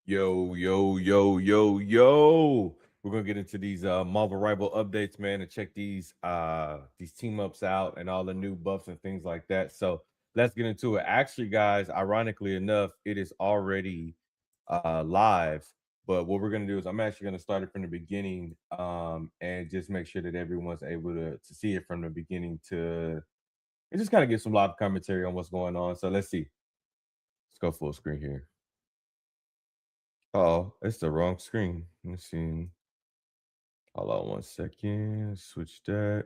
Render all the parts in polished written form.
Yo, yo, yo, yo, yo. We're gonna get into these Marvel Rival updates, man, and check these team ups out and all the new buffs and things like that. So let's get into it. Actually, guys, ironically enough, it is already live. But what we're gonna do is I'm actually gonna start it from the beginning and just make sure that everyone's able to see it from the beginning to and just kind of get some live commentary on what's going on. So let's see. Let's go full screen here. Oh, it's the wrong screen. Let's see. Hold on 1 second. Switch that.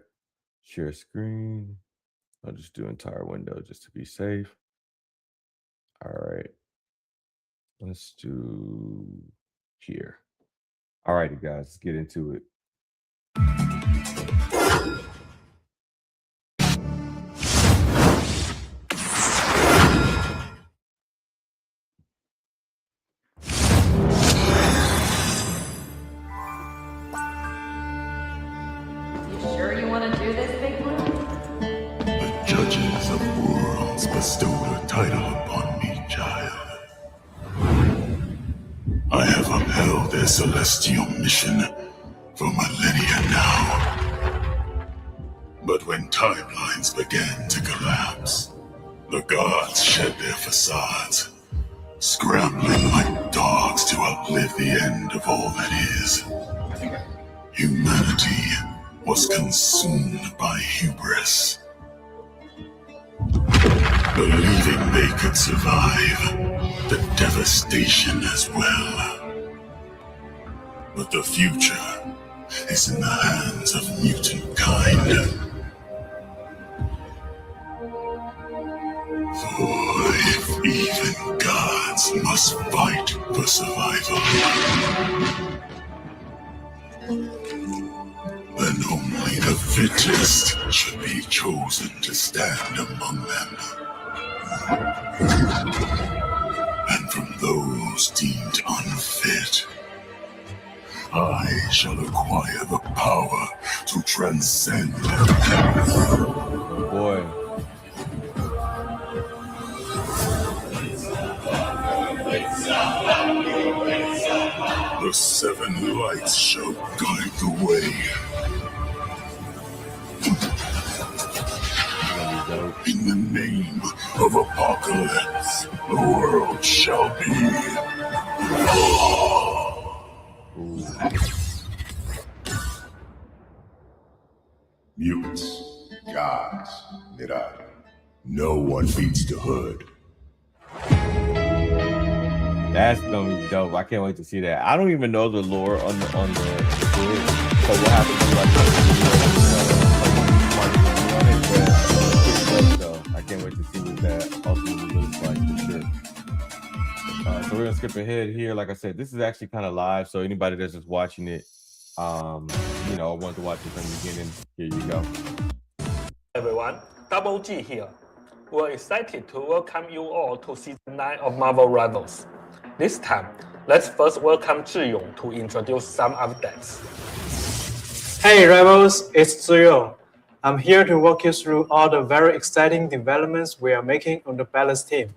Share screen. I'll just do entire window just to be safe. All right. Let's do here. All righty, guys. Let's get into it. Sure you want to do this, big one? The judges of worlds bestowed a title upon me, child. I have upheld their celestial mission for millennia now. But when timelines began to collapse, the gods shed their facades, scrambling like dogs to outlive the end of all that is. Humanity was consumed by hubris, believing they could survive the devastation as well. But the future is in the hands of mutant kind. For if even gods must fight for survival, then only the fittest should be chosen to stand among them. And from those deemed unfit, I shall acquire the power to transcend. Boy. The seven lights shall guide the way. In the name of Apocalypse, the world shall be. Mutants, gods, Mirai. No one beats the hood. That's gonna be dope. I can't wait to see that. I don't even know the lore on the hood. So what happens so I can't wait to see what that ultimately looks like for sure. So we're gonna skip ahead here. Like I said, this is actually kind of live. So anybody that's just watching it, want to watch it from the beginning, here you go. Everyone, Double G here. We're excited to welcome you all to Season 9 of Marvel Rivals. This time, let's first welcome Zhiyong to introduce some updates. Hey Rivals, it's Zhiyong. I'm here to walk you through all the very exciting developments we are making on the Balance team.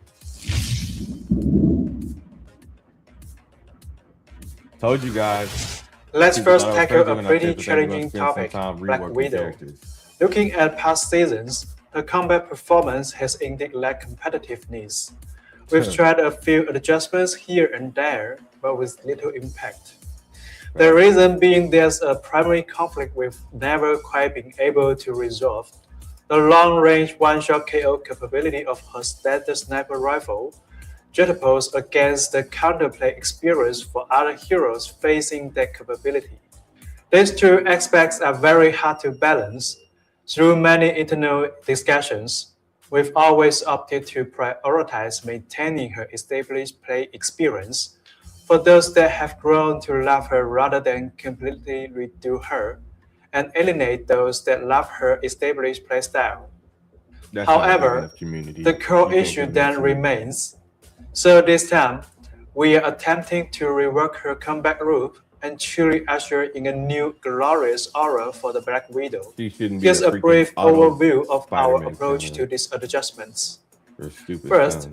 Told you guys. Let's first tackle a pretty challenging topic, Black Widow. Looking at past seasons, her combat performance has indeed lacked competitiveness. We've tried a few adjustments here and there, but with little impact. The reason being there's a primary conflict we've never quite been able to resolve. The long-range one-shot KO capability of her standard sniper rifle juxtaposed against the counterplay experience for other heroes facing that capability. These two aspects are very hard to balance. Through many internal discussions, we've always opted to prioritize maintaining her established play experience for those that have grown to love her rather than completely redo her, and alienate those that love her established playstyle. However, the core issue then remains. So this time, we are attempting to rework her combat loop and truly usher in a new glorious aura for the Black Widow. Here's a brief overview of our approach to these adjustments. First,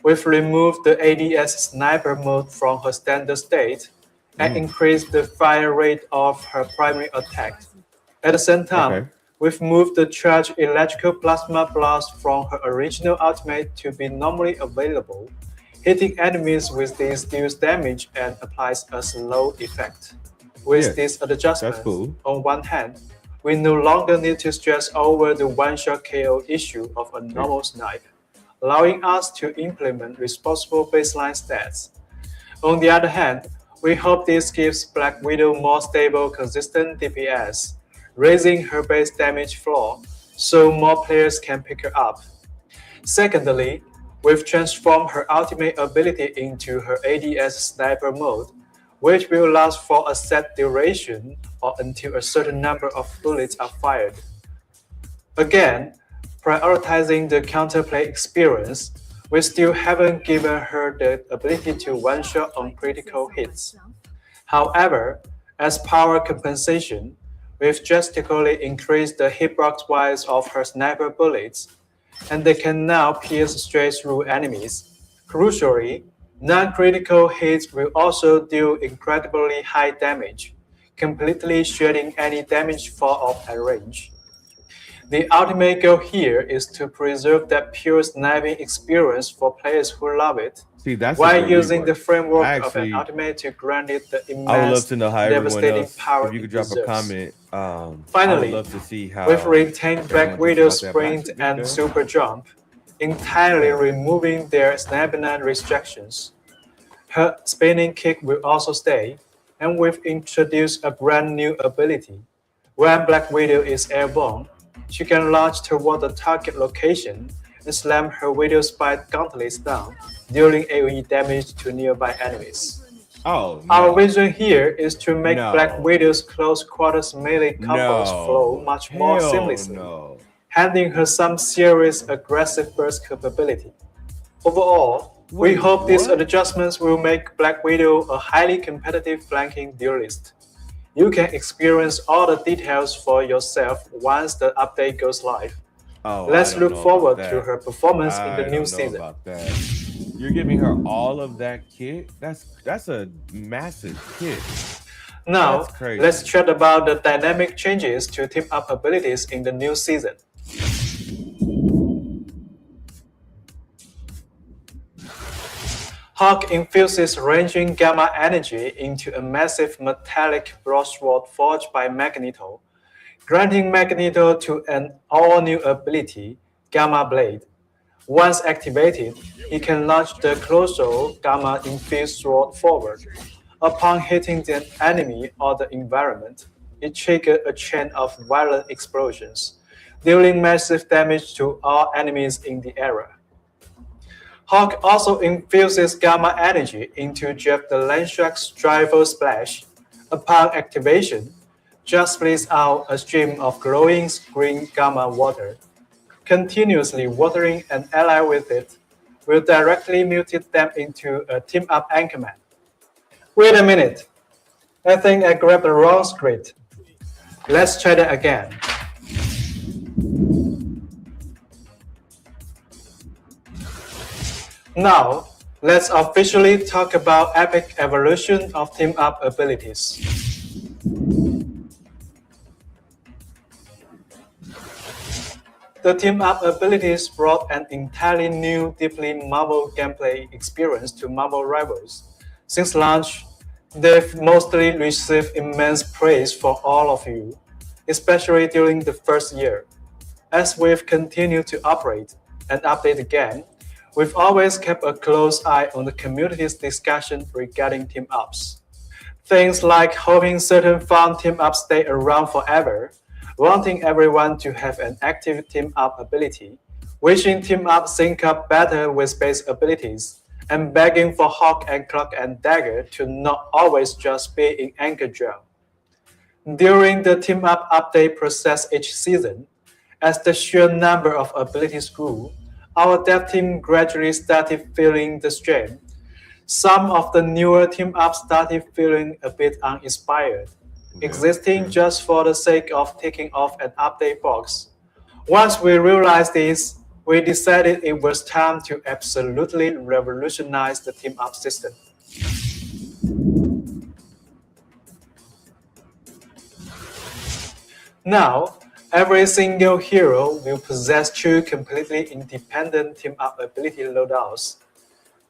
We've removed the ADS sniper mode from her standard state and increased the fire rate of her primary attack. At the same time, we've moved the charged electrical plasma blast from her original ultimate to be normally available, hitting enemies with this deals damage and applies a slow effect. With this adjustment, on one hand, we no longer need to stress over the one-shot KO issue of a normal snipe, allowing us to implement responsible baseline stats. On the other hand, we hope this gives Black Widow more stable, consistent DPS, raising her base damage floor so more players can pick her up. Secondly, we've transformed her ultimate ability into her ADS sniper mode, which will last for a set duration or until a certain number of bullets are fired. Again, prioritizing the counterplay experience, we still haven't given her the ability to one-shot on critical hits. However, as power compensation, we've drastically increased the hitbox-wise of her sniper bullets, and they can now pierce straight through enemies. Crucially, non-critical hits will also deal incredibly high damage, completely shredding any damage fall off at range. The ultimate goal here is to preserve that pure sniping experience for players who love it, while using the framework of an ultimate to grant it the immense, devastating power if you could drop deserves. a comment. Finally, I would love to see how we've retained Black Widow's sprint and super jump, entirely removing their stamina restrictions. Her spinning kick will also stay, and we've introduced a brand new ability. When Black Widow is airborne, she can launch toward the target location and slam her Widow Spike gauntlets down, dealing AoE damage to nearby enemies. Our vision here is to make Black Widow's close quarters melee combos flow much more seamlessly, handing her some serious aggressive burst capability. Overall, we hope these adjustments will make Black Widow a highly competitive flanking duelist. You can experience all the details for yourself once the update goes live. Let's look forward to her performance in the new season. You're giving her all of that kit? That's a massive kit. Now, let's chat about the dynamic changes to team-up abilities in the new season. Hawk infuses ranging gamma energy into a massive metallic broadsword forged by Magneto, granting Magneto to an all-new ability, Gamma Blade. Once activated, he can launch the colossal gamma-infused sword forward. Upon hitting the enemy or the environment, it triggers a chain of violent explosions, dealing massive damage to all enemies in the area. Hawk also infuses gamma energy into Jeff the Landshark's Driver Splash. Upon activation, Just splits out a stream of glowing green gamma water. Continuously watering an ally with it will directly mutate them into a team-up anchorman. Wait a minute. I think I grabbed the wrong script. Let's try that again. Now, let's officially talk about epic evolution of team-up abilities. The team-up abilities brought an entirely new, deeply Marvel gameplay experience to Marvel Rivals. Since launch, they've mostly received immense praise from all of you, especially during the first year. As we've continued to operate and update the game, we've always kept a close eye on the community's discussion regarding team-ups. Things like hoping certain fun team-ups stay around forever, wanting everyone to have an active team-up ability, wishing team-up sync up better with base abilities, and begging for Hawk and Cloak and Dagger to not always just be in Anchor Gel. During the team-up update process each season, as the sheer number of abilities grew, our dev team gradually started feeling the strain. Some of the newer team-ups started feeling a bit uninspired, existing just for the sake of ticking off an update box. Once we realized this, we decided it was time to absolutely revolutionize the team-up system. Now, every single hero will possess two completely independent team-up ability loadouts.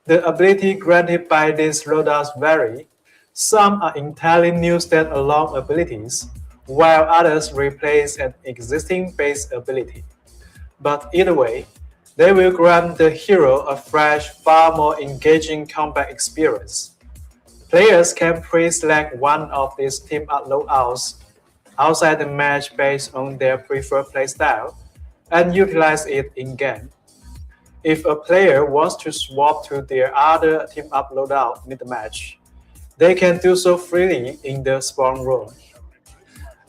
The ability granted by these loadouts vary. Some are entirely new standalone abilities, while others replace an existing base ability. But either way, they will grant the hero a fresh, far more engaging combat experience. Players can pre-select one of these team-up loadouts outside the match based on their preferred playstyle and utilize it in-game. If a player wants to swap to their other team-up loadout mid-match, they can do so freely in the spawn room.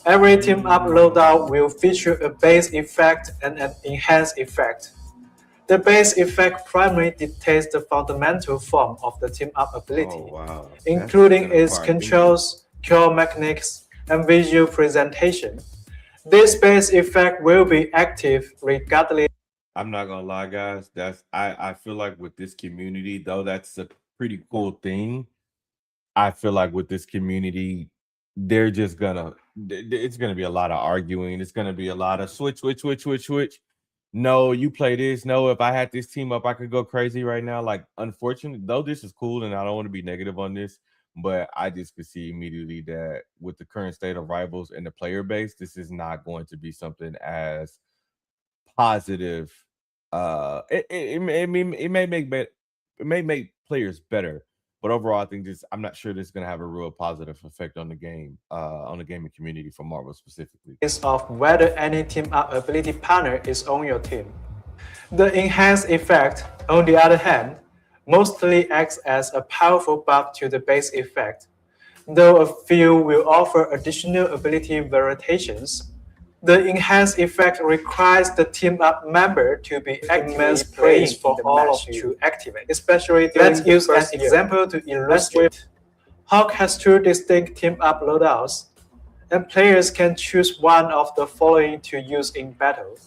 Every team-up loadout will feature a base effect and an enhanced effect. The base effect primarily dictates the fundamental form of the team-up ability, including its controls, core mechanics, and visual presentation. This base effect will be active regardless. I'm not gonna lie, guys. I feel like with this community, though that's a pretty cool thing. I feel like with this community, they're just it's gonna be a lot of arguing. It's gonna be a lot of switch. No, you play this. No, if I had this team up, I could go crazy right now. Like, unfortunately, though this is cool, and I don't want to be negative on this, but I just could see immediately that with the current state of rivals and the player base, this is not going to be something as positive. It may make players better, but overall, I think I'm not sure this is going to have a real positive effect on the game, on the gaming community for Marvel specifically. Of whether any team-up ability partner is on your team. The enhanced effect, on the other hand, mostly acts as a powerful buff to the base effect, though a few will offer additional ability variations. The enhanced effect requires the team-up member to be actively playing for all of you to activate, especially during Let's use an example to illustrate. Hawk has two distinct team-up loadouts, and players can choose one of the following to use in battle.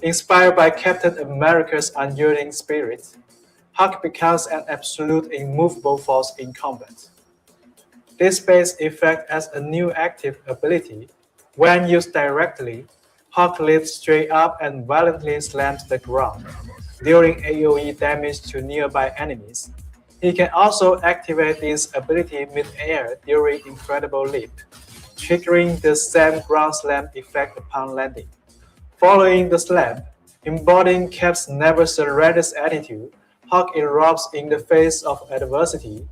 Inspired by Captain America's unyielding spirit, Hawk becomes an absolute immovable force in combat. This base effect as a new active ability. When used directly, Hawk leaps straight up and violently slams the ground, dealing AoE damage to nearby enemies. He can also activate this ability mid-air during Incredible Leap, triggering the same ground slam effect upon landing. Following the slam, embodying Cap's never surrenders attitude, Hawk erupts in the face of adversity.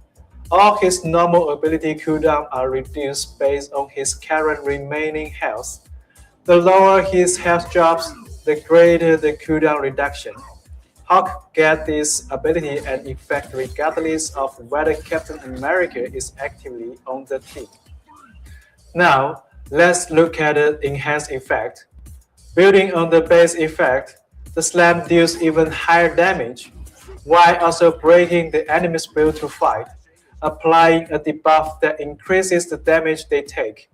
All his normal ability cooldowns are reduced based on his current remaining health. The lower his health drops, the greater the cooldown reduction. Hawk gets this ability and effect regardless of whether Captain America is actively on the team. Now, let's look at the enhanced effect. Building on the base effect, the slam deals even higher damage, while also breaking the enemy's will to fight, applying a debuff that increases the damage they take.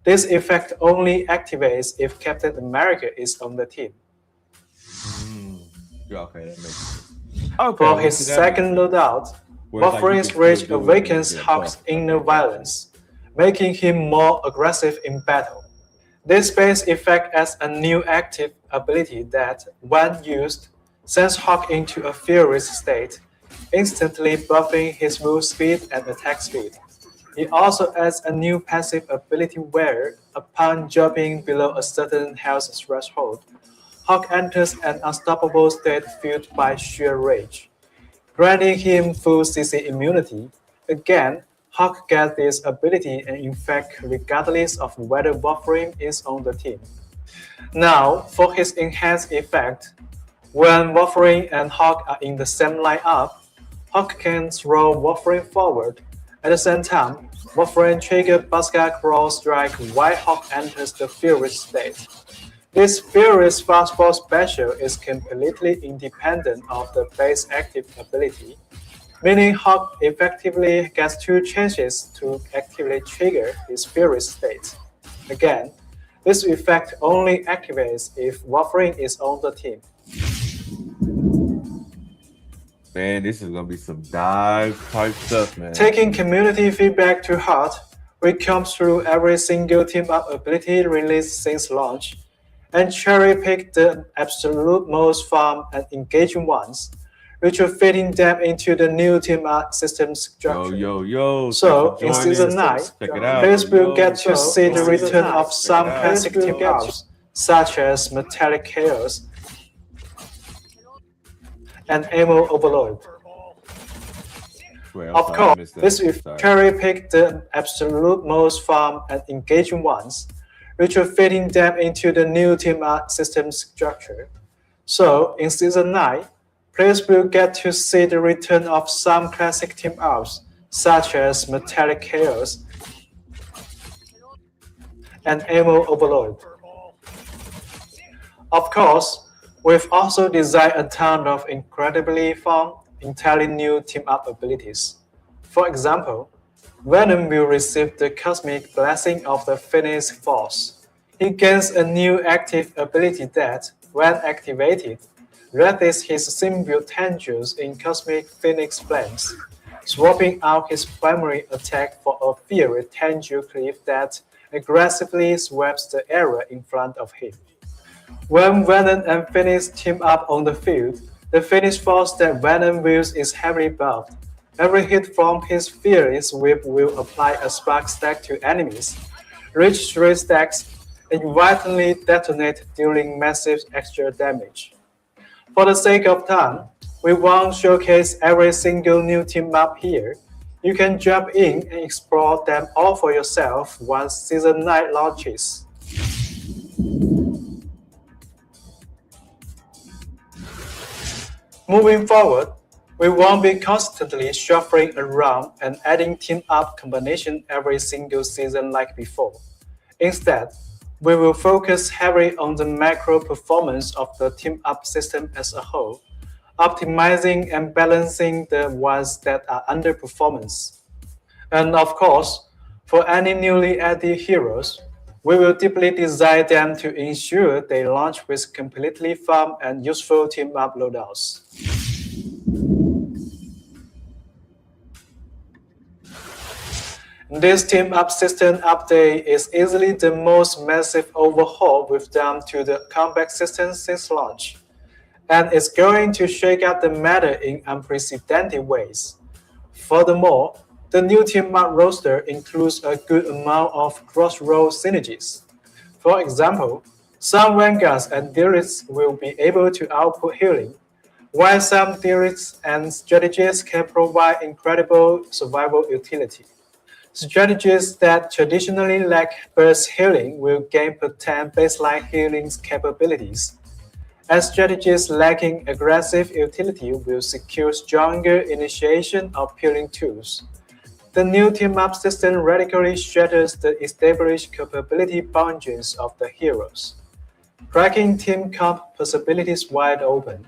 This effect only activates if Captain America is on the team. Okay, that makes sense. For his second loadout, Wolverine's Rage awakens Hawk's inner violence, making him more aggressive in battle. This base effect adds a new active ability that, when used, sends Hawk into a furious state, instantly buffing his move speed and attack speed. It also adds a new passive ability where, upon dropping below a certain health threshold, Hawk enters an unstoppable state fueled by sheer rage, granting him full CC immunity. Again, Hawk gets this ability and effect regardless of whether Wolverine is on the team. Now, for his enhanced effect, when Wolverine and Hawk are in the same lineup, Hawk can throw Wolverine forward. At the same time, Wolverine triggers Basket Claw Strike while Hawk enters the Furious state. This Furious Fastball special is completely independent of the base active ability, meaning Hawk effectively gets two chances to actively trigger his Furious state. Again, This effect only activates if Wolverine is on the team. Man, this is gonna be some dive type stuff, man. Taking community feedback to heart, we come through every single team-up ability released since launch, and cherry-pick the absolute most fun and engaging ones, which are fitting them into the new team-up system structure. So, in Season 9, players will get to see the return of some classic team-ups, such as Metallic Chaos and Ammo Overload. Of course, this will cherry-pick the absolute most fun and engaging ones, which are fitting them into the new team-up system structure. So, in Season 9, players will get to see the return of some classic team-ups, such as Metallic Chaos and Ammo Overload. Of course, we've also designed a ton of incredibly fun, entirely new team-up abilities. For example, Venom will receive the Cosmic Blessing of the Phoenix Force. He gains a new active ability that, when activated, raises his symbiote tendrils in Cosmic Phoenix Flames, swapping out his primary attack for a fiery tendril cliff that aggressively sweeps the area in front of him. When Venom and Phoenix team up on the field, the Phoenix Force that Venom wields is heavily buffed. Every hit from his Fiery Whip will apply a spark stack to enemies, reach 3 stacks, and violently detonate dealing massive extra damage. For the sake of time, we won't showcase every single new team map here. You can jump in and explore them all for yourself once Season 9 launches. Moving forward, we won't be constantly shuffling around and adding team-up combination every single season like before. Instead, we will focus heavily on the macro performance of the team-up system as a whole, optimizing and balancing the ones that are underperformance. And of course, for any newly added heroes, we will deeply design them to ensure they launch with completely fun and useful team-up loadouts. This team-up system update is easily the most massive overhaul we've done to the combat system since launch, and it's going to shake up the meta in unprecedented ways. Furthermore, the new team-up roster includes a good amount of cross-role synergies. For example, some Vanguards and Dealists will be able to output healing, while some Dealists and strategies can provide incredible survival utility. Strategies that traditionally lack burst healing will gain potent baseline healing capabilities, and strategies lacking aggressive utility will secure stronger initiation of healing tools. The new team-up system radically shatters the established capability boundaries of the heroes, cracking team comp possibilities wide open.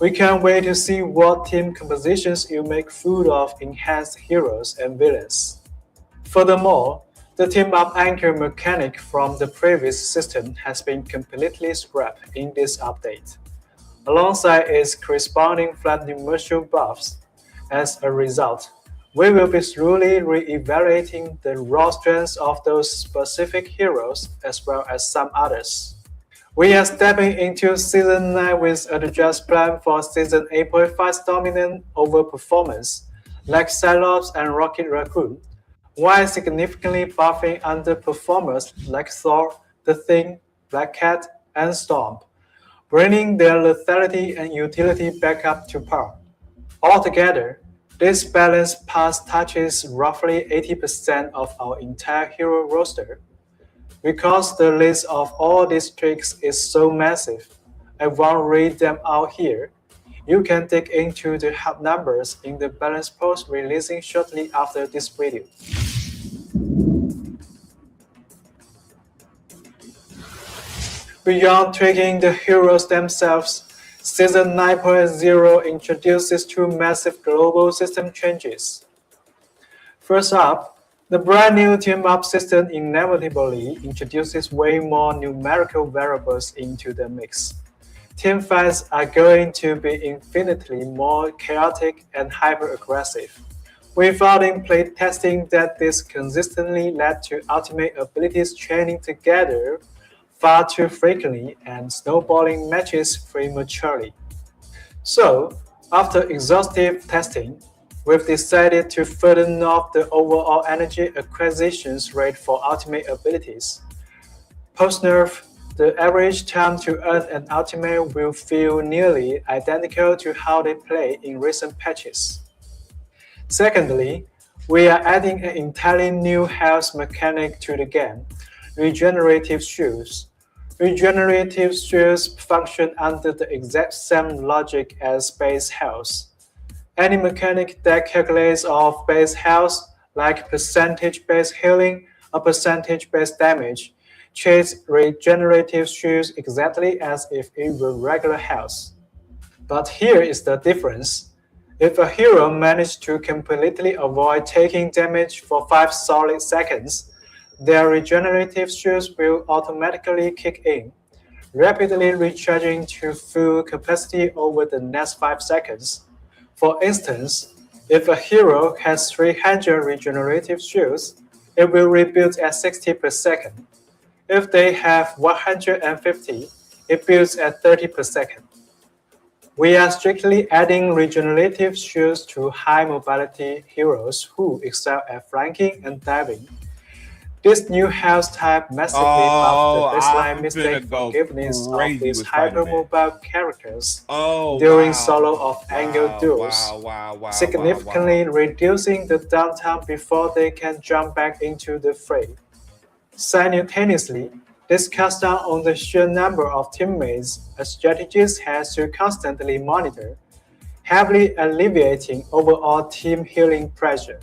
We can't wait to see what team compositions you make full of enhanced heroes and villains. Furthermore, the team-up anchor mechanic from the previous system has been completely scrapped in this update, alongside its corresponding flat numerical buffs. As a result, we will be thoroughly re-evaluating the raw strengths of those specific heroes as well as some others. We are stepping into Season 9 with a just plan for Season 8.5's dominant overperformance, like Cyclops and Rocket Raccoon, while significantly buffing underperformers like Thor, The Thing, Black Cat, and Storm, bringing their lethality and utility back up to par. Altogether, this balanced pass touches roughly 80% of our entire hero roster. Because the list of all these tricks is so massive, I won't read them out here. You can dig into the hub numbers in the balance post releasing shortly after this video. Beyond tweaking the heroes themselves, Season 9.0 introduces two massive global system changes. First up, The brand new team-up system inevitably introduces way more numerical variables into the mix. Team fights are going to be infinitely more chaotic and hyper-aggressive. We found in playtesting that this consistently led to ultimate abilities training together far too frequently and snowballing matches prematurely. So, after exhaustive testing, we've decided to further nerf the overall energy acquisitions rate for ultimate abilities. Post-nerf, the average time to earn an ultimate will feel nearly identical to how they play in recent patches. Secondly, we are adding an entirely new health mechanic to the game, regenerative shields. Regenerative shields function under the exact same logic as base health. Any mechanic that calculates off base health, like percentage-based healing or percentage-based damage, treats regenerative shields exactly as if it were regular health. But here is the difference. If a hero managed to completely avoid taking damage for 5 solid seconds, their regenerative shields will automatically kick in, rapidly recharging to full capacity over the next 5 seconds. For instance, if a hero has 300 regenerative shields, it will rebuild at 60 per second. If they have 150, it builds at 30 per second. We are strictly adding regenerative shields to high mobility heroes who excel at flanking and diving. This new health type massively buffed the baseline mistake forgiveness of these hypermobile characters during solo or angle duels, significantly reducing the downtime before they can jump back into the fray. Simultaneously, this cuts down on the sheer number of teammates a strategist has to constantly monitor, heavily alleviating overall team healing pressure.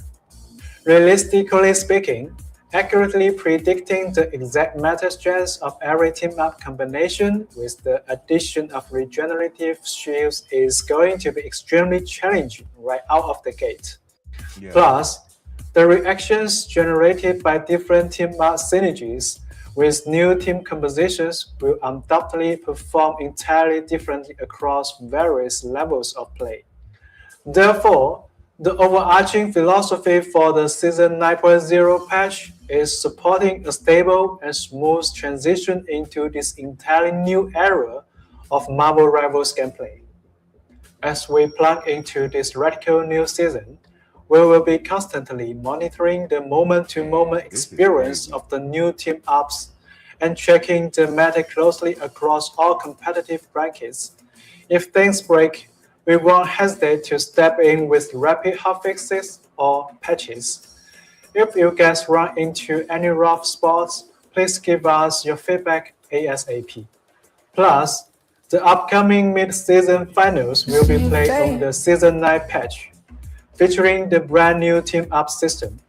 Realistically speaking, accurately predicting the exact meta strengths of every team-up combination with the addition of regenerative shields is going to be extremely challenging right out of the gate. Yeah. Plus, the reactions generated by different team-up synergies with new team compositions will undoubtedly perform entirely differently across various levels of play. Therefore, the overarching philosophy for the Season 9.0 patch is supporting a stable and smooth transition into this entirely new era of Marvel Rivals gameplay. As we plug into this radical new season, we will be constantly monitoring the moment-to-moment experience of the new team-ups and tracking the meta closely across all competitive brackets. If things break, we won't hesitate to step in with rapid hotfixes or patches. If you guys run into any rough spots, please give us your feedback ASAP. Plus, the upcoming mid-season finals will be played on the Season 9 patch, featuring the brand new team-up system.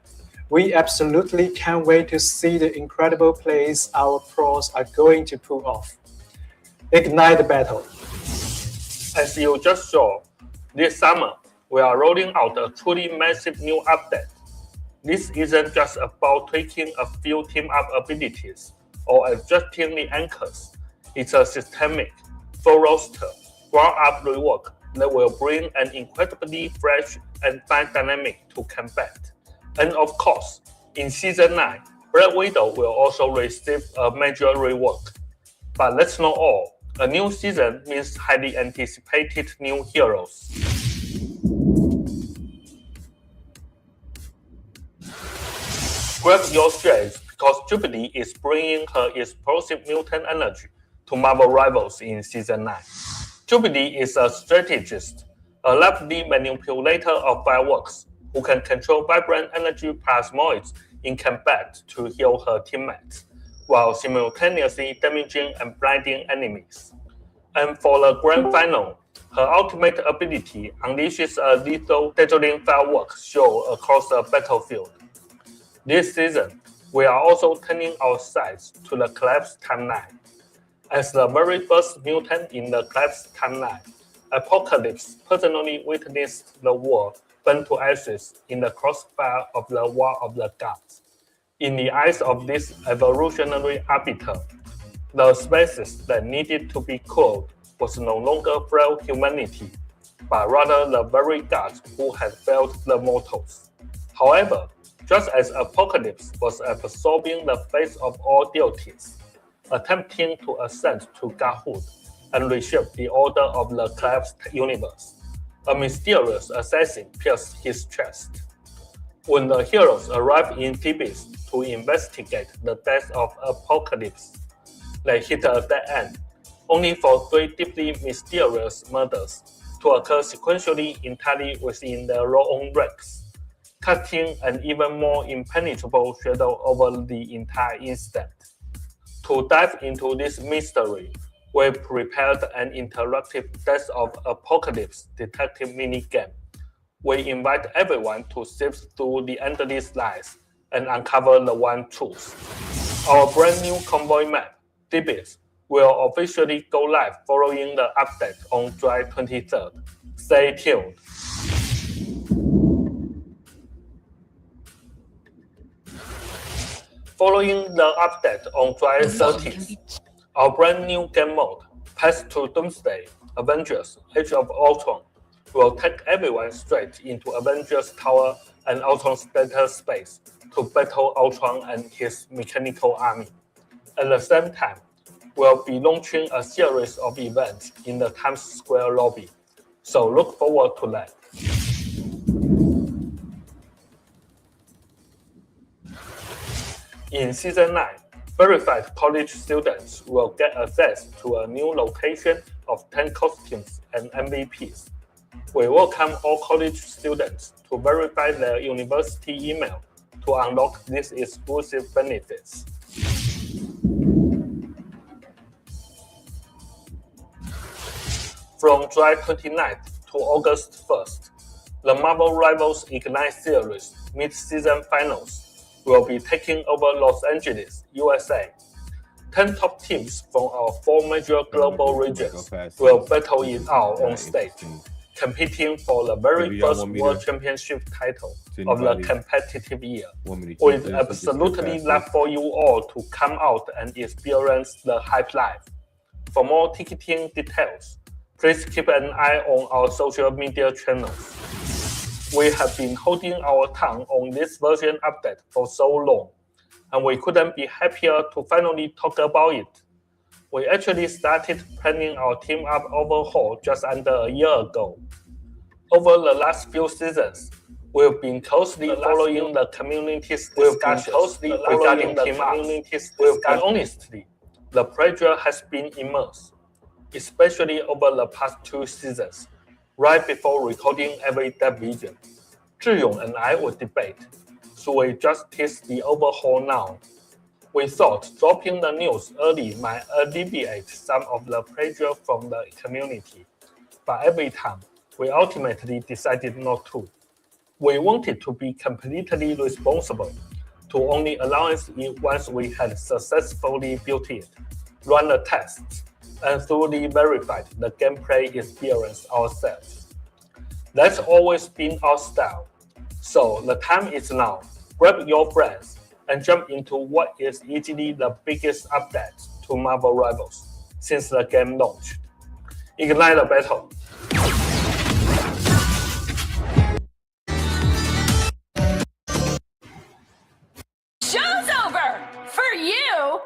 We absolutely can't wait to see the incredible plays our pros are going to pull off. Ignite the battle! As you just saw, this summer, we are rolling out a truly massive new update. This isn't just about tweaking a few team-up abilities or adjusting the anchors. It's a systemic, full roster, ground-up rework that will bring an incredibly fresh and fun dynamic to combat. And of course, in Season 9, Black Widow will also receive a major rework. But that's not all. A new season means highly anticipated new heroes. Grab your straps because Jubilee is bringing her explosive mutant energy to Marvel Rivals in Season 9. Jubilee is a strategist, a lovely manipulator of fireworks who can control vibrant energy plasmoids in combat to heal her teammates, while simultaneously damaging and blinding enemies. And for the grand final, her ultimate ability unleashes a lethal dazzling fireworks show across the battlefield. This season, we are also turning our sights to the Collapse timeline. As the very first mutant in the Collapse timeline, Apocalypse personally witnessed the war burned to ashes in the crossfire of the War of the Gods. In the eyes of this evolutionary arbiter, the species that needed to be cooled was no longer frail humanity, but rather the very gods who had failed the mortals. However, just as Apocalypse was absorbing the face of all deities, attempting to ascend to godhood and reshape the order of the collapsed universe, a mysterious assassin pierced his chest. When the heroes arrived in Thebes to investigate the death of Apocalypse, they hit a dead end, only for 3 deeply mysterious murders to occur sequentially entirely within their own ranks, casting an even more impenetrable shadow over the entire incident. To dive into this mystery, we prepared an interactive Death of Apocalypse detective minigame. We invite everyone to sift through the endless lies and uncover the one truth. Our brand new convoy map, Thebes, will officially go live following the update on July 23rd. Stay tuned. Following the update on July 30th, our brand new game mode, Path to Doomsday, Avengers, Age of Ultron, will take everyone straight into Avengers Tower and Ultron's data space to battle Ultron and his mechanical army. At the same time, we'll be launching a series of events in the Times Square lobby, so look forward to that. In Season 9, verified college students will get access to a new location of 10 costumes and MVPs. We welcome all college students to verify their university email to unlock these exclusive benefits. From July 29th to August 1st, the Marvel Rivals Ignite series mid-season finals will be taking over Los Angeles, USA. 10 top teams from our 4 major global regions will battle it out on stage, competing for the very first World Championship title of the competitive year. We'd absolutely love for you all to come out and experience the hype live. For more ticketing details, please keep an eye on our social media channels. We have been holding our tongue on this version update for so long, and we couldn't be happier to finally talk about it. We actually started planning our team-up overhaul just under a year ago. Over the last few seasons, we've been closely following the community's discussions regarding team-ups. And honestly, the pressure has been immense, especially over the past 2 seasons. Right before recording every division, Zhiyong and I would debate, should we just tease the overhaul now? We thought dropping the news early might alleviate some of the pressure from the community, but every time, we ultimately decided not to. We wanted to be completely responsible, to only announce it once we had successfully built it, run the tests, and thoroughly verified the gameplay experience ourselves. That's always been our style. So the time is now. Grab your friends and jump into what is easily the biggest update to Marvel Rivals since the game launched. Ignite the battle. Show's over! For you!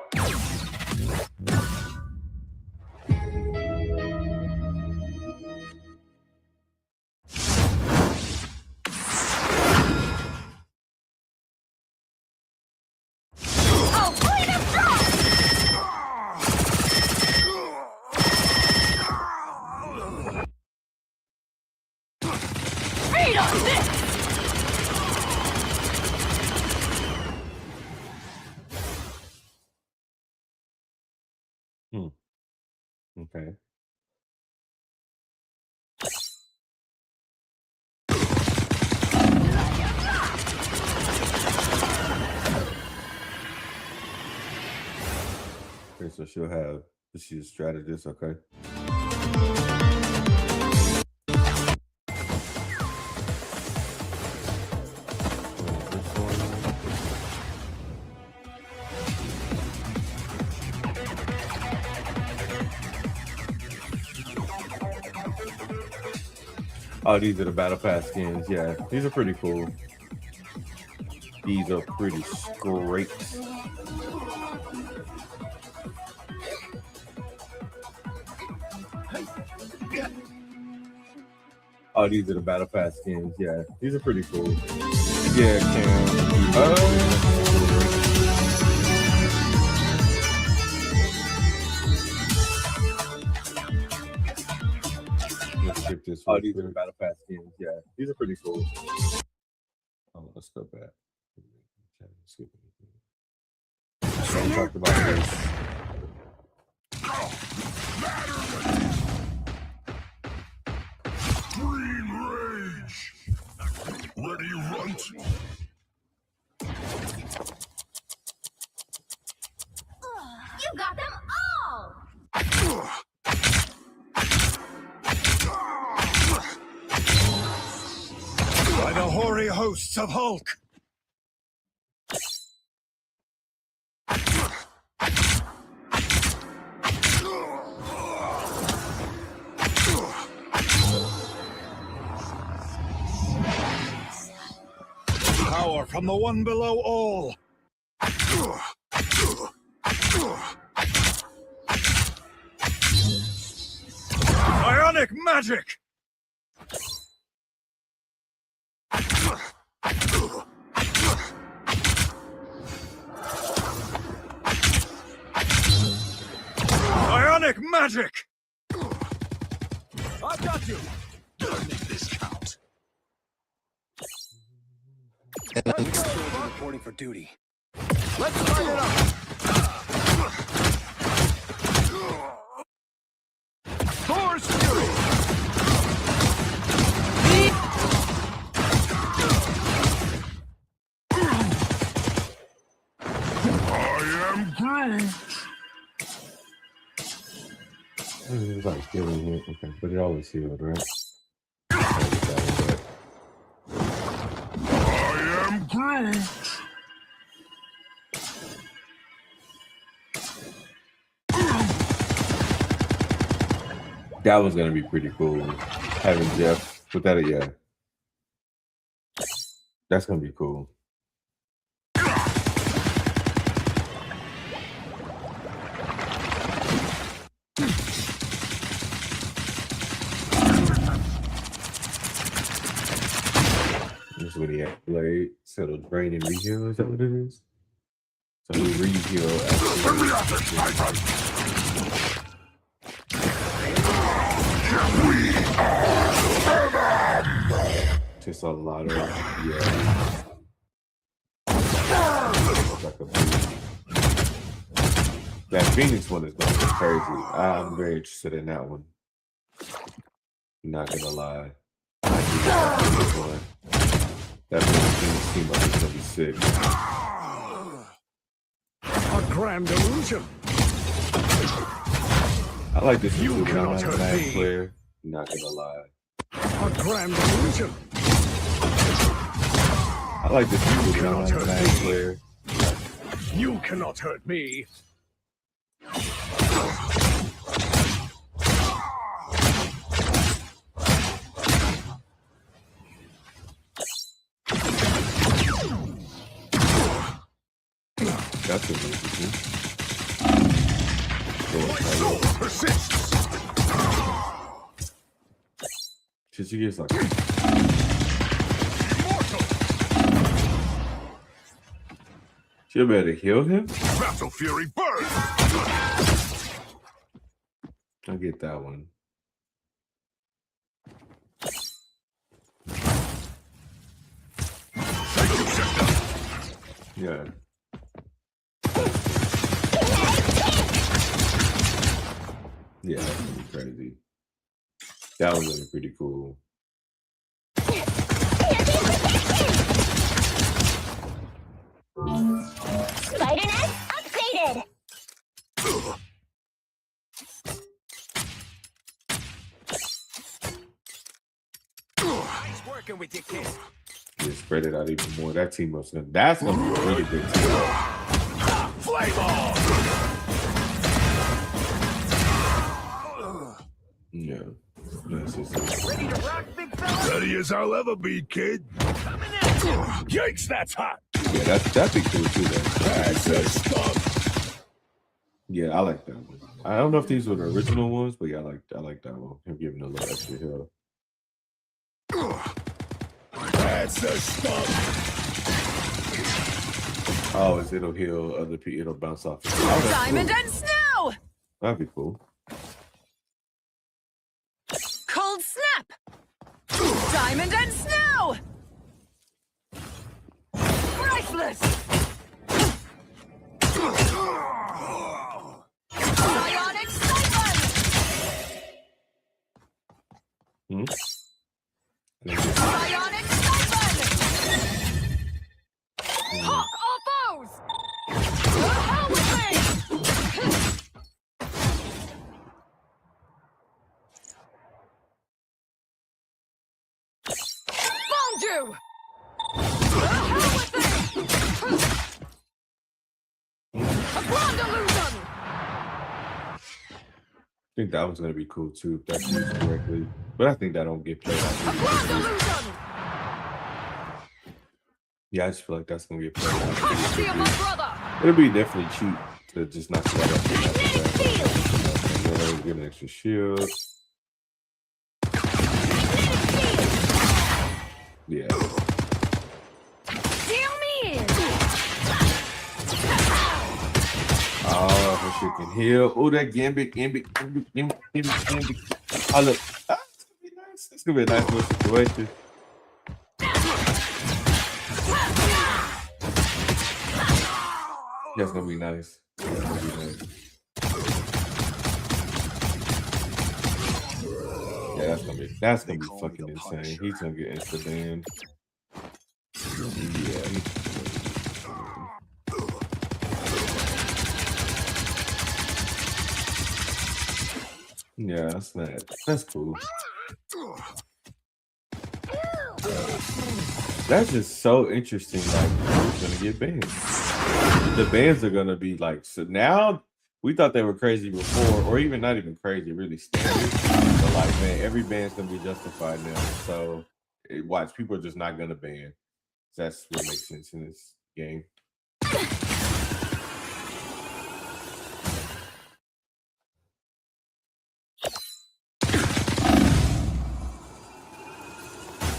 Okay. Okay, so she'll have, she's a strategist, okay. Oh, these are the Battle Pass skins. Yeah, these are pretty cool. These are pretty great. Oh, these are the Battle Pass skins. Yeah, these are pretty cool. Yeah, Cam. Let's skip this. Oh, these are the Battle Pass skins. Yeah, these are pretty cool. Oh, let's go back. Skip it. So we talked about this. Green Rage! Ready, Runt? You got them all! By the hoary hosts of Hulk! Power from the one below all! Ionic magic! Ionic magic! I've got you! Gotta make this count. Reporting for duty. Let's start it up! Thor's Fury! I am Groot! It's like healing it. Okay, but it always healed, right? I am Groot! That was gonna be pretty cool. Having Jeff with that, yeah. That's gonna be cool. This is what he had played. Settled brain and reheal. Is that what it is? So we reheal just a lot of yeah. That Phoenix one is going to be crazy. I'm very interested in that one. Not gonna lie. That Phoenix team up is gonna be sick. A grand illusion. I like this You one too, but I'm cannot not a hurt bad me. player. Not gonna lie. A grand illusion. I like this one too, but I'm not a cannot bad hurt me. player. You cannot hurt me. That's a interesting. My soul persists. She gets like Immortal. she'll be able to heal him. Battle Fury burn. I get that one. Thank you, Sentinel. Yeah. Yeah, that's gonna be crazy. That was really pretty cool. Spider-Man upgraded! Nice working with you, kid. Yeah, spread it out even more. That team was gonna. That's gonna be a really big team. Flame on. Yeah. That's just Ready to rock, big fella? Ready as I'll ever be, kid. Yikes, that's hot. Yeah, that'd be cool too. That's a stuff. Yeah, I like that one. I don't know if these were the original ones, but yeah, I like that one. Him giving a little extra heal. That's the stuff. Oh, it'll heal other people. It'll bounce off. Diamond and snow. That'd be cool. Cold snap. Diamond and snow. Priceless. Bionic Cyclops. Bionic Cyclops. Hawk all foes. The hell with me. Found you. The hell with me. A blonde illusion. I think that one's gonna be cool too if that's used correctly. But I think that don't get played out. A blonde illusion. Yeah, I just feel like that's gonna get played out. Come see my brother. It'll be definitely cheap to just knock that up. Magnetic field. And then get an extra shield. Yeah. Deal me in. Oh, that shit can heal. Oh, that gambit. Oh, look. Ah, it's gonna be nice. It's gonna be a nice little situation. That's gonna be nice. Yeah, that's gonna be fucking insane. He's gonna get insta banned. Yeah. Yeah, that's cool. That's just so interesting. Like, who's gonna get banned? The bans are gonna be like, so now we thought they were crazy before, or even not even crazy, really standard. But like, man, every ban's gonna be justified now. So watch, people are just not gonna ban. That's what makes sense in this game.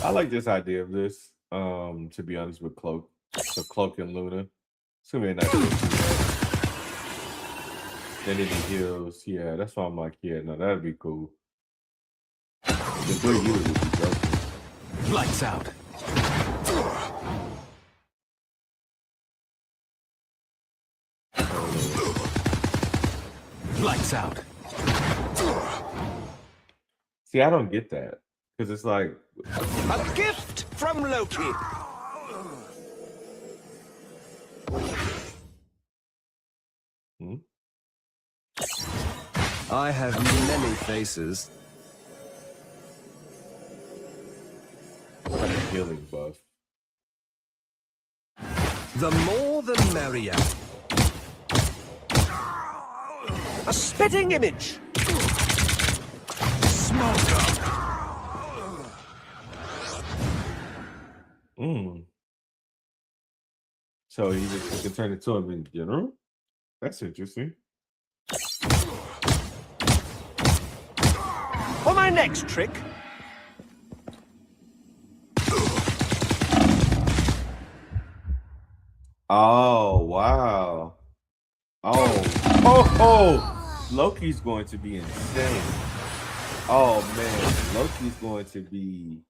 I like this idea of this. To be honest, with Cloak. So Cloak and Luna. It's gonna be a nice thing. Then it heals. Yeah, that's why I'm like, yeah, no, that'd be cool. The 3 years would be dope. Lights out. Lights out. See, I don't get that. Because it's like A gift from Loki. I have many faces. like a healing buff. The more the merrier. A spitting image. Smoke. So you can turn it to him in general? That's interesting. For my next trick. Oh, wow. Oh, Loki's going to be insane. Oh, man. Loki's going to be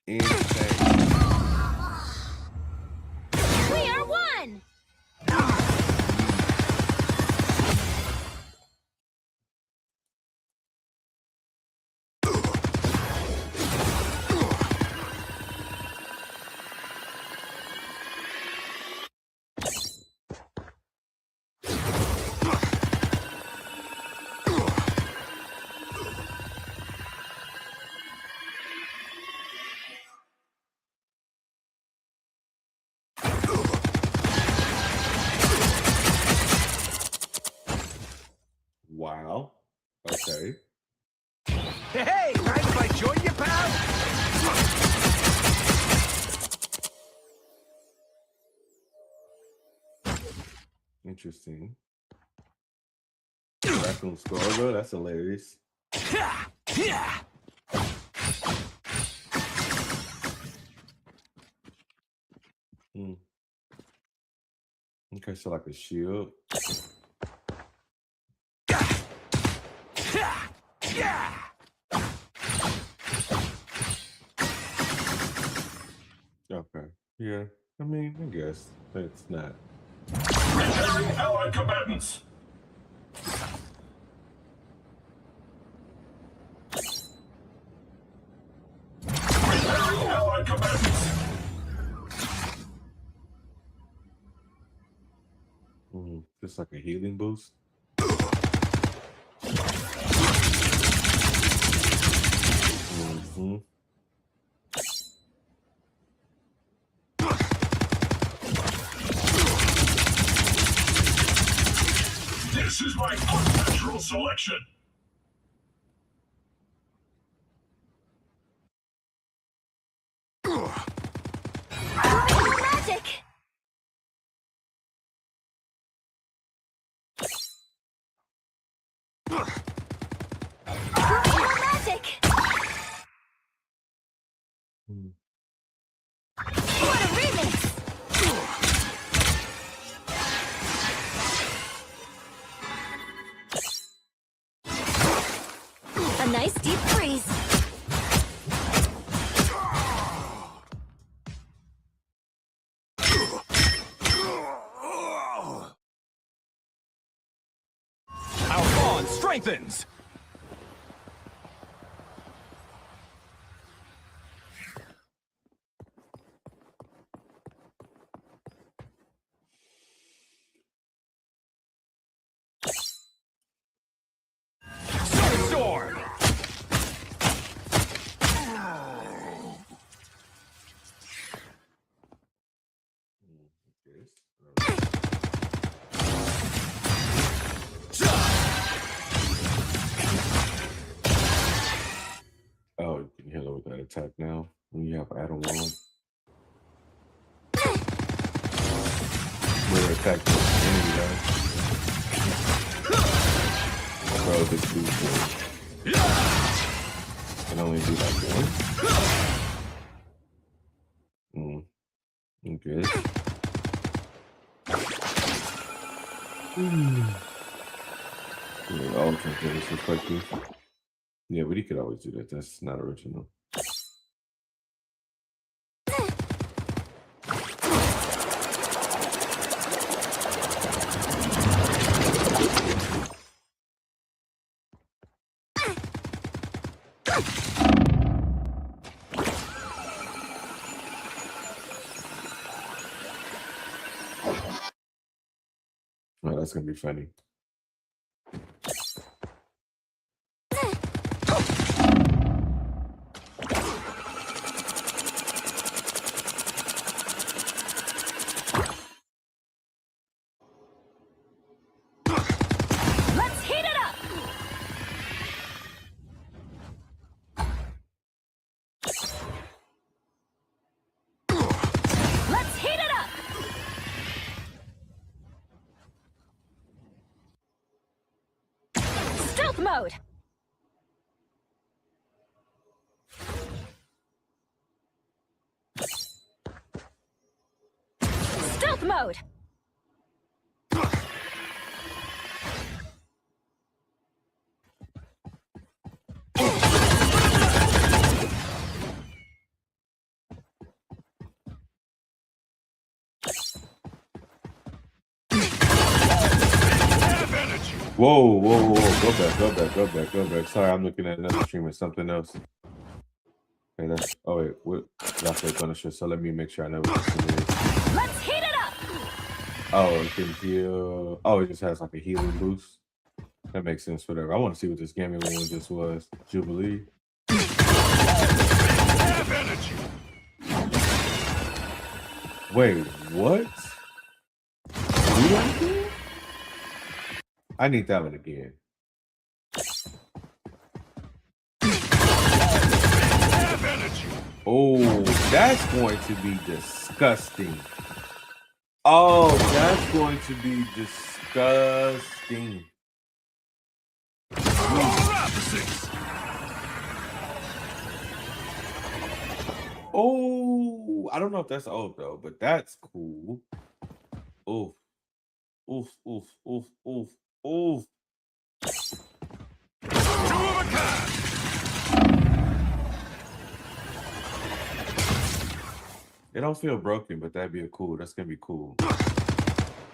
insane. We are one! Interesting. Raccoon Scargo, that's hilarious. Okay, so like a shield. Okay. Yeah. I mean, I guess it's not. Repairing allied combatants. Repairing allied combatants. Just like a healing boost. This is my unnatural selection. Magic! Magic! What a remix! A nice deep freeze. Our bond strengthens. Sword. Oh, you can heal her with that attack now when you have Adam 1. We're attacking the enemy, guys. Bro, this dude can only do like one. Okay. Yeah, all the disrespectful. Yeah, but he could always do that. That's not original. Oh, that's gonna be funny. Let's heat it up! Let's heat it up! Stealth mode! Stealth mode! Whoa. Go back. Sorry, I'm looking at another stream or something else. Okay, that's. Oh, wait. What? That's the Punisher, so let me make sure I know what this thing is. Let's heat it up! Oh, it can heal. Oh, it just has like a healing boost. That makes sense, whatever. I want to see what this gaming one just was. Jubilee. Wait, what? I need that one again. Oh, that's going to be disgusting. Oh, that's going to be disgusting. Oh, I don't know if that's old though, but that's cool. Oof. Oof, oof, oof, oof, oof. It don't feel broken, but that'd be cool. That's gonna be cool.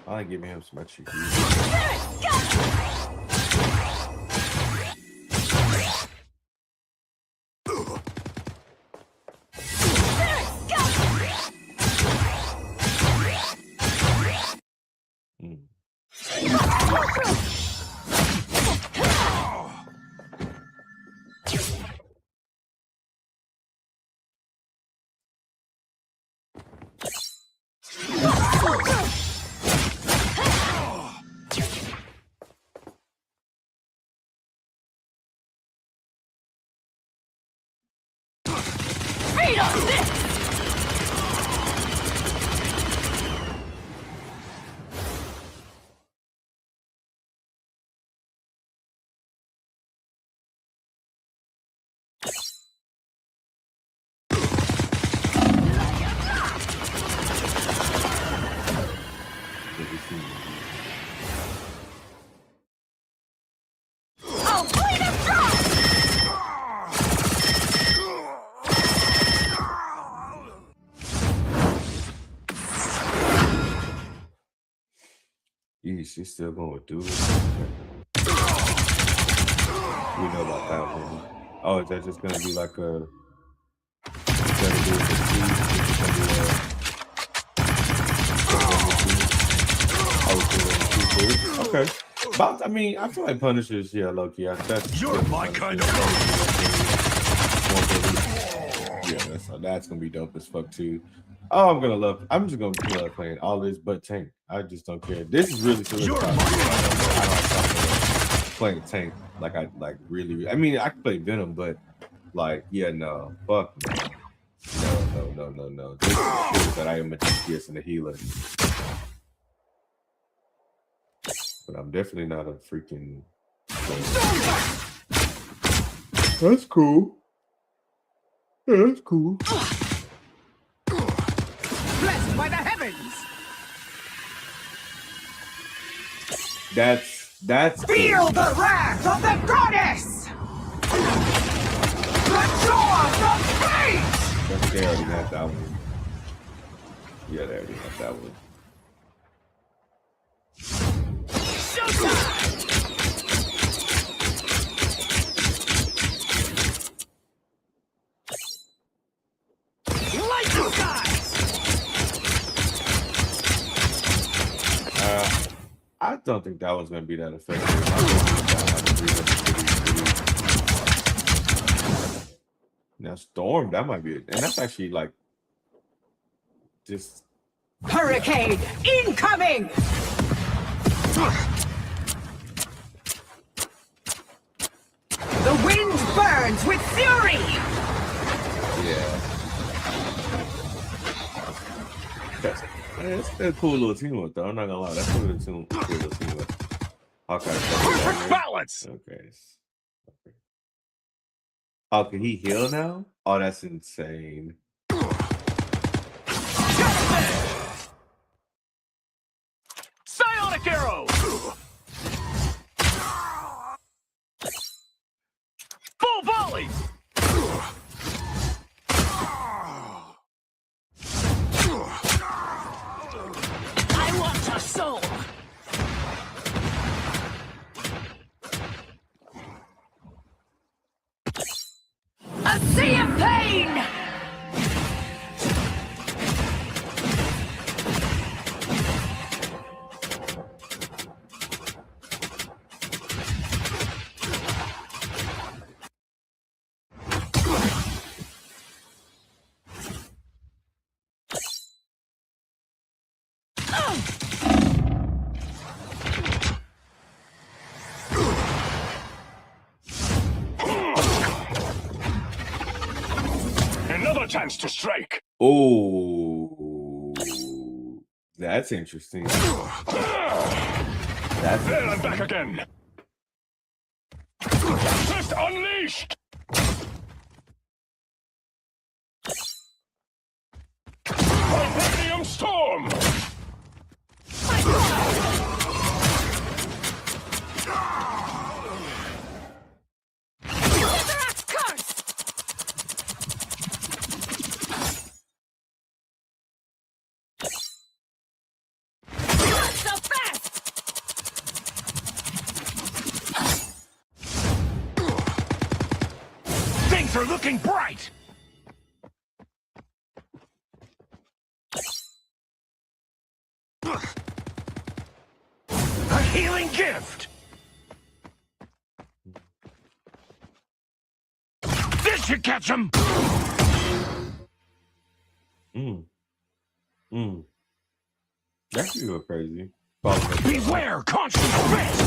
I like giving him some extra heat. Feed on this! I'll bleed him dry! She's still going through it. We know about that one. Oh, is that just gonna be like a? Okay. But I mean, I feel like Punisher's Loki. You're my kind of yeah, that's gonna be dope as fuck too. Oh, I'm just gonna love playing all this but tank. I just don't care. This is really solid. Playing tank I really. I mean, I can play Venom, but fuck no. No. This is true that I am a DPS and a healer. But I'm definitely not a freaking. That's cool. Yeah, that's cool. Blessed by the heavens! That's Feel cool. the wrath of the goddess! The jaws of fate! They already had that one. Yeah, they already had that one. Light the skies! I don't think that was going to be that effective. Now, Storm, that might be it. And that's actually like just. Hurricane incoming! The wind burns with fury! Yeah. It's a cool little teamwork, though. I'm not gonna lie. That's a cool little teamwork. Okay. perfect balance. Okay. Oh, can he heal now? Oh, that's insane. Psionic arrow. Full volley. I want a soul! A sea of pain! Another chance to strike. Oh, That's interesting. And I'm back again. Just unleashed. Vibranium storm. Things are looking bright. A healing gift. This should catch him. That could go crazy. Beware, constant fist.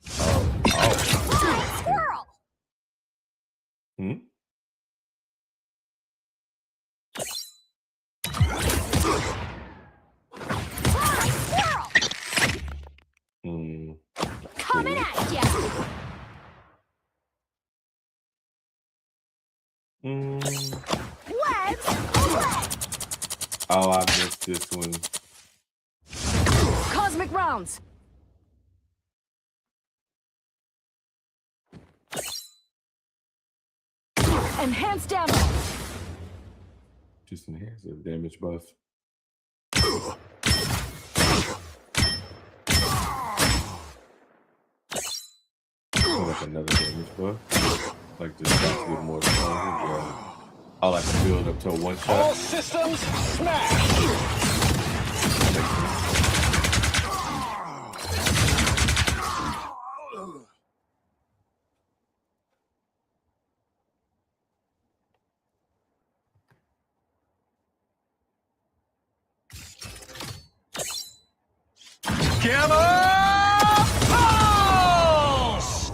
Squirrel! Squirrel! Coming at ya! Webs away! Oh, I missed this one. Cosmic rounds! Enhanced ammo! Just enhance the damage buff. Like another damage buff. Like just to get more stronger. Yeah. I like to build up to a one shot. All systems smash. Gamma Pulse!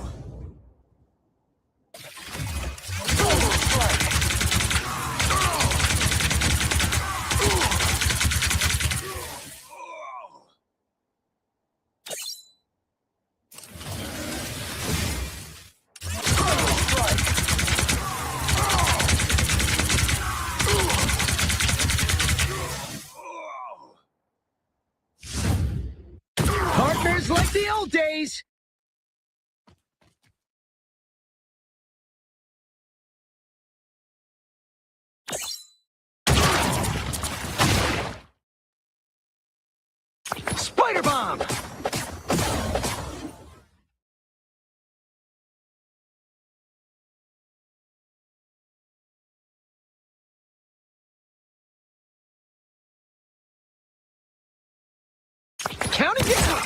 Partners like the old days. Spider bomb. Counting down.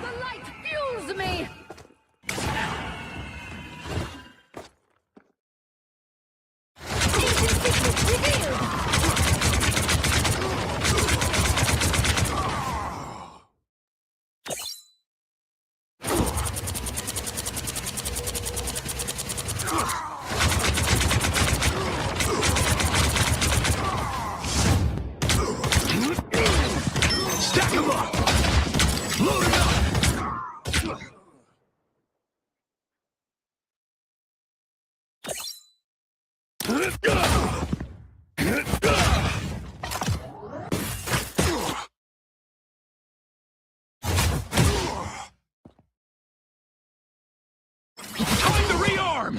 The light fuels me! Ancient secrets revealed! Stack 'em up. Load it up. Time to rearm.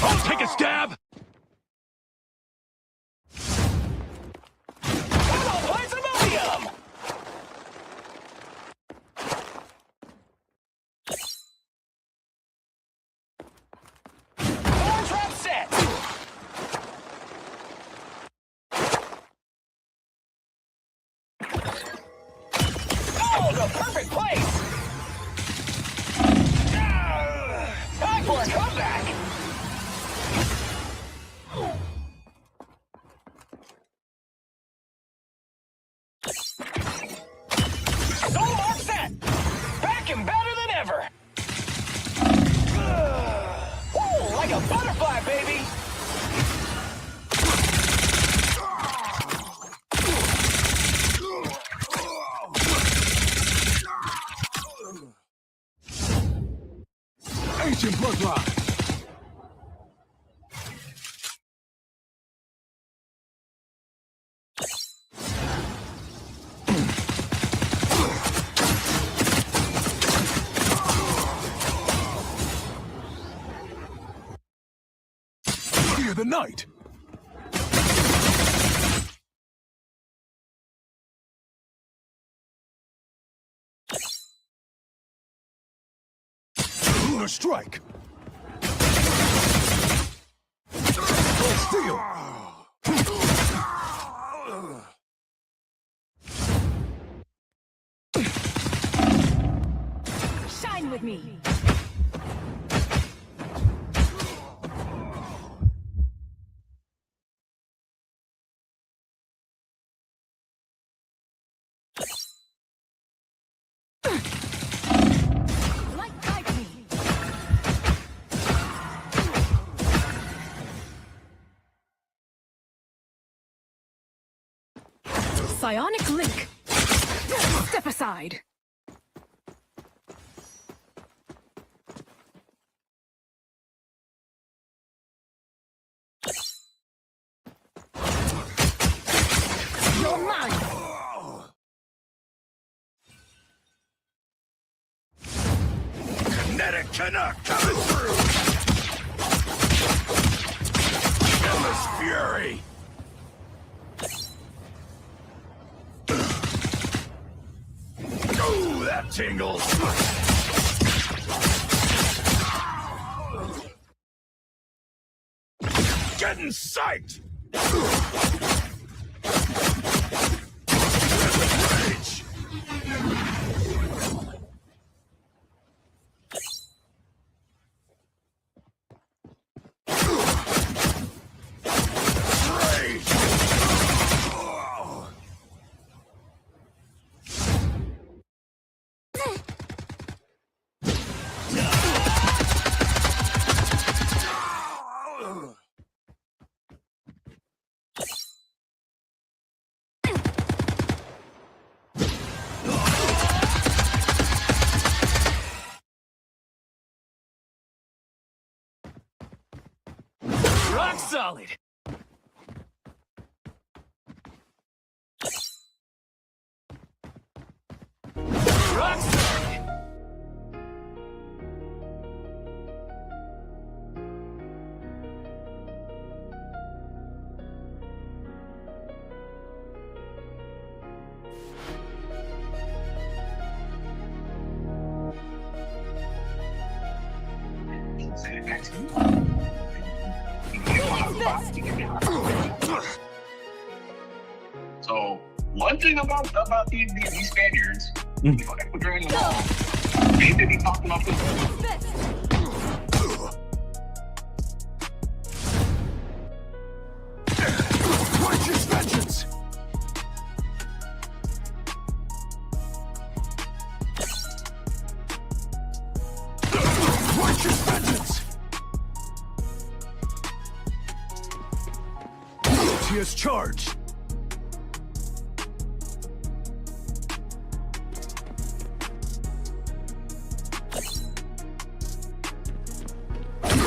I'll take a stab. Butterfly, baby! Ancient bloodline! Fear the night! Lunar strike! Steel! Shine with me. Light guide me. Psionic link. Step aside. You're mine. Kinetic Canuck coming through! Endless fury! Ooh, that tingles! Getting psyched! Rage! Rage! Rock solid! Rock solid! So one thing about these Spaniards, you know, Ecuador and the wall, they be talking off the Righteous vengeance! Righteous vengeance! She has charged!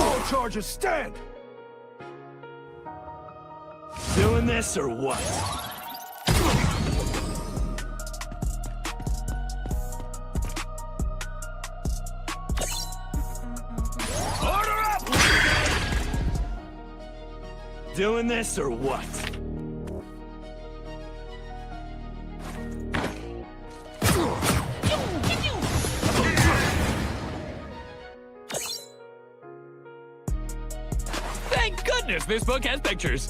All charges stand! Doing this or what? Order up! Doing this or what? Thank goodness this book has pictures.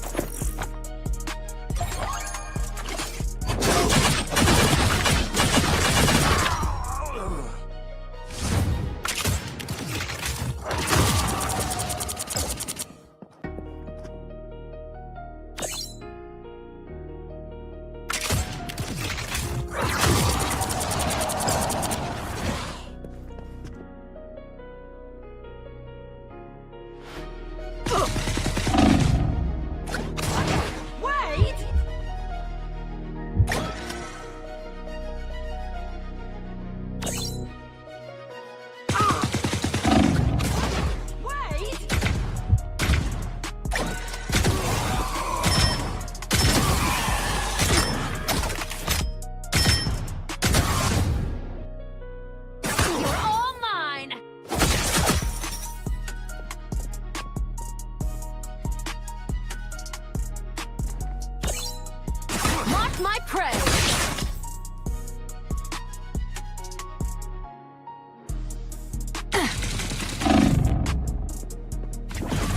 Take my prey!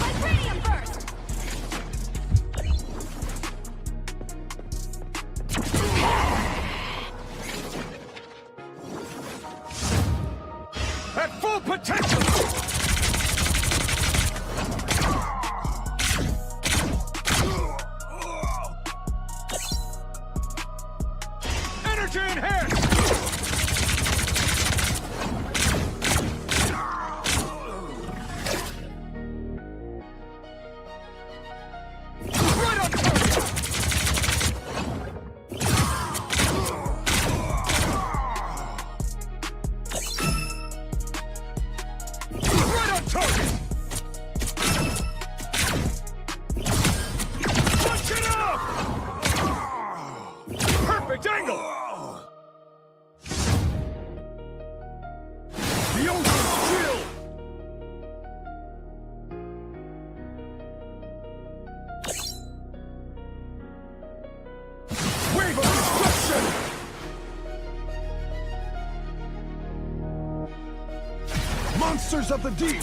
Vibranium burst! At full potential! Energy enhanced! Right on target! Right on target! Punch it up! Perfect angle! The ultimate shield! Wave of destruction! Monsters of the deep!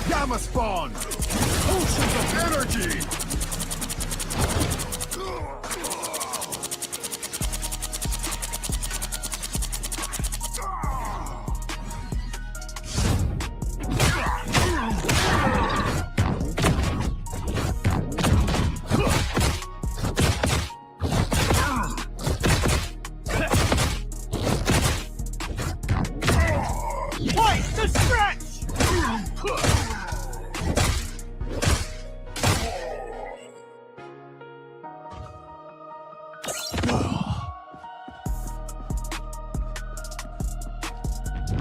Gamma spawn! Oceans of energy! Twice the stretch!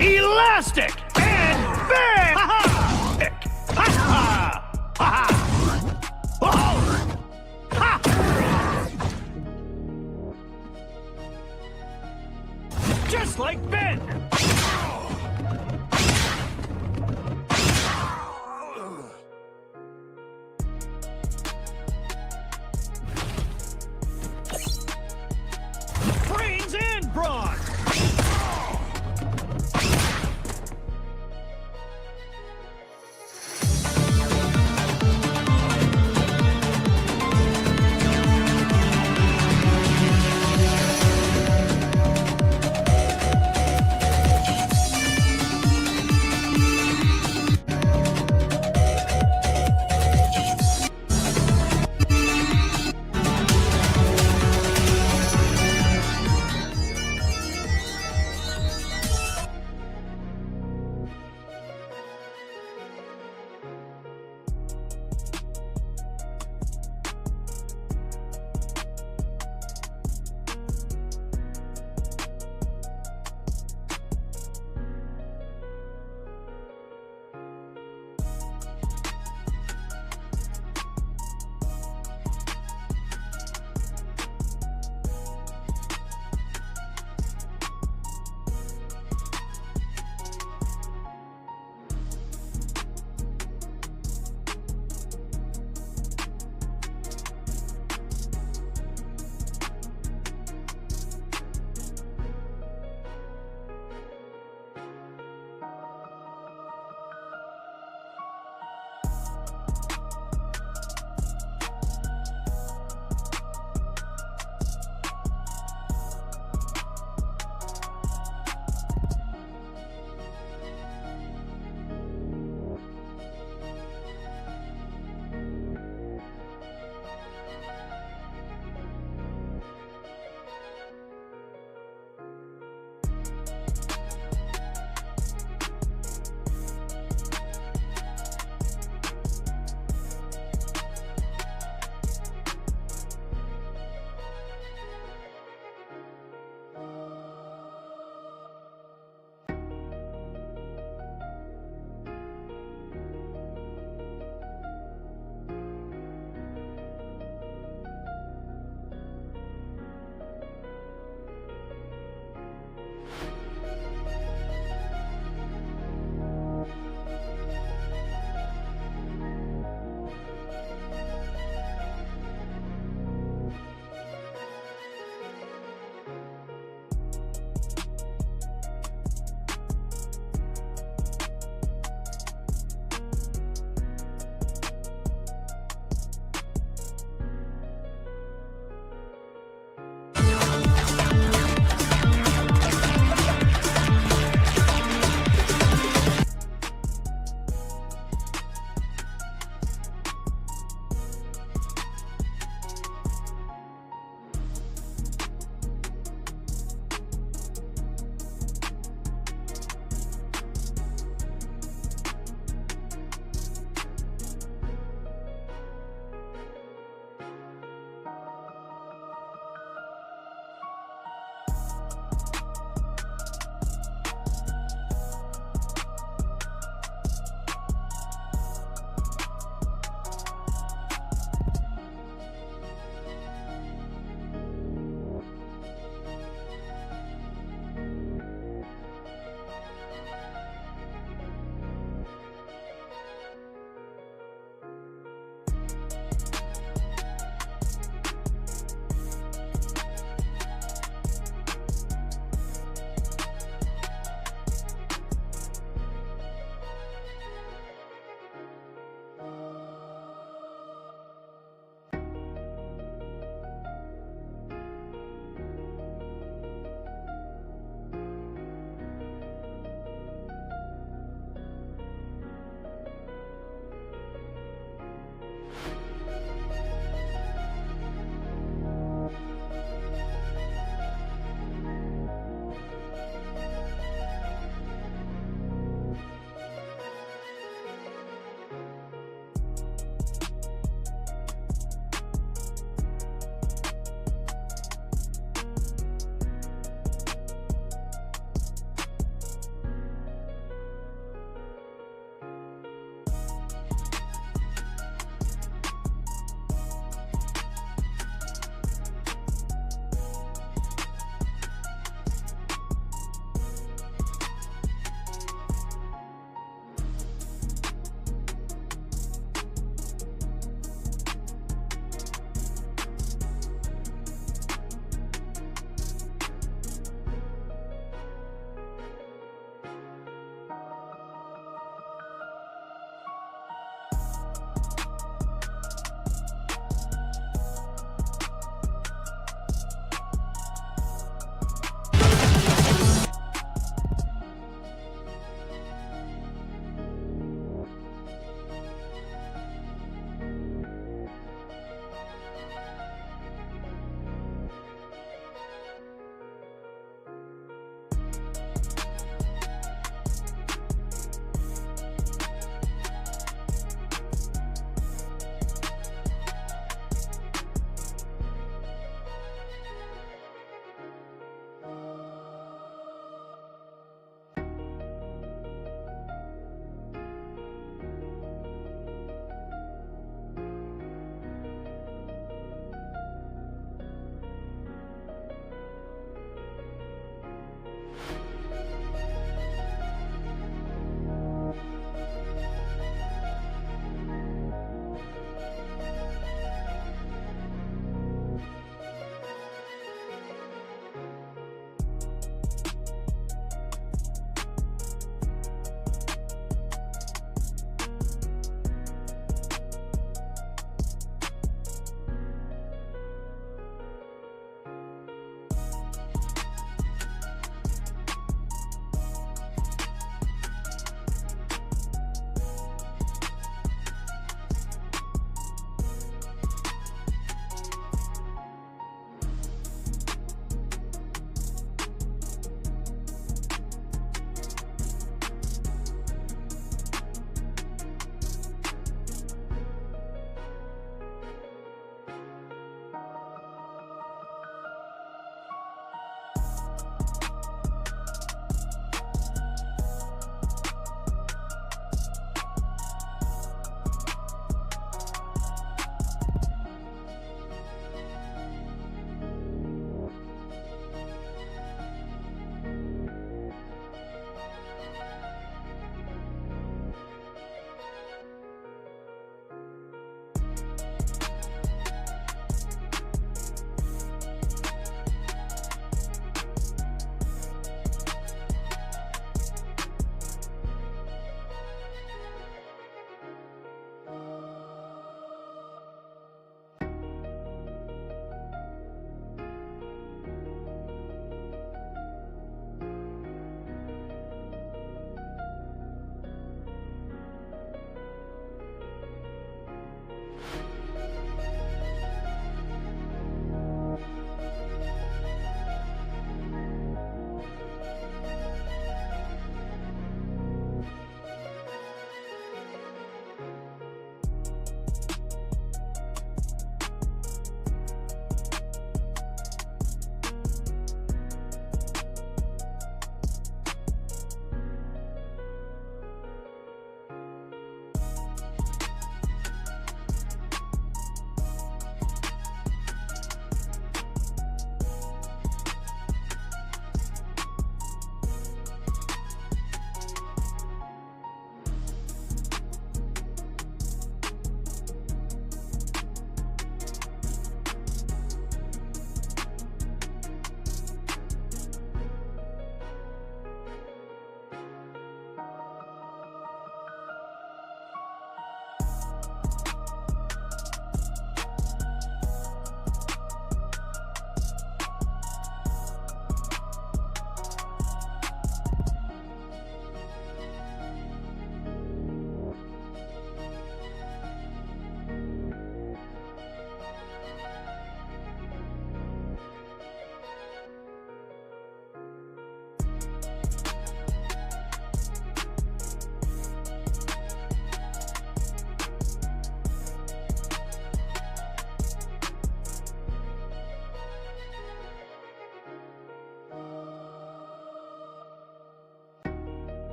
Elastic and bang! Ha-ha! Ha-ha! Ha-ha! Oh! Ha! Just like Ben! Brains and brawn!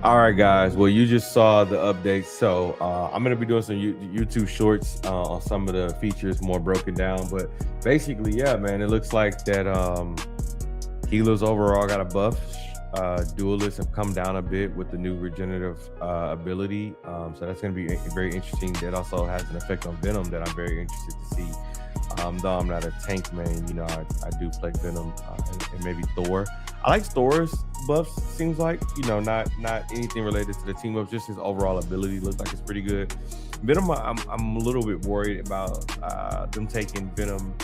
All right, guys. Well, you just saw the updates. So I'm going to be doing some YouTube shorts on some of the features more broken down. But basically, yeah, man, it looks like that healers overall got a buff. Duelists have come down a bit with the new regenerative ability. So that's going to be very interesting. That also has an effect on Venom that I'm very interested to see. Though I'm not a tank main, you know, I do play Venom and maybe Thor. I like Thor's buffs, seems like, you know, not anything related to the team ups, just his overall ability looks like it's pretty good. Venom, I'm a little bit worried about them taking Venom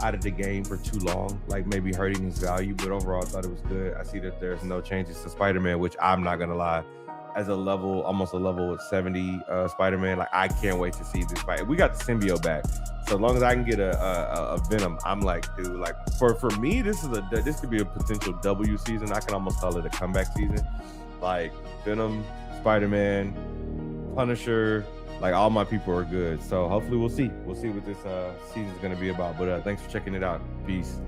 out of the game for too long, like maybe hurting his value, but overall I thought it was good. I see that there's no changes to Spider-Man, which I'm not gonna lie, as almost a level with 70 Spider-Man, like I can't wait to see this fight. We got the symbiote back, so as long as I can get a Venom, I'm like, dude, like for me, this could be a potential W season. I can almost call it a comeback season. Like Venom, Spider-Man, Punisher, like all my people are good. So hopefully we'll see what this season is going to be about. But thanks for checking it out. Peace.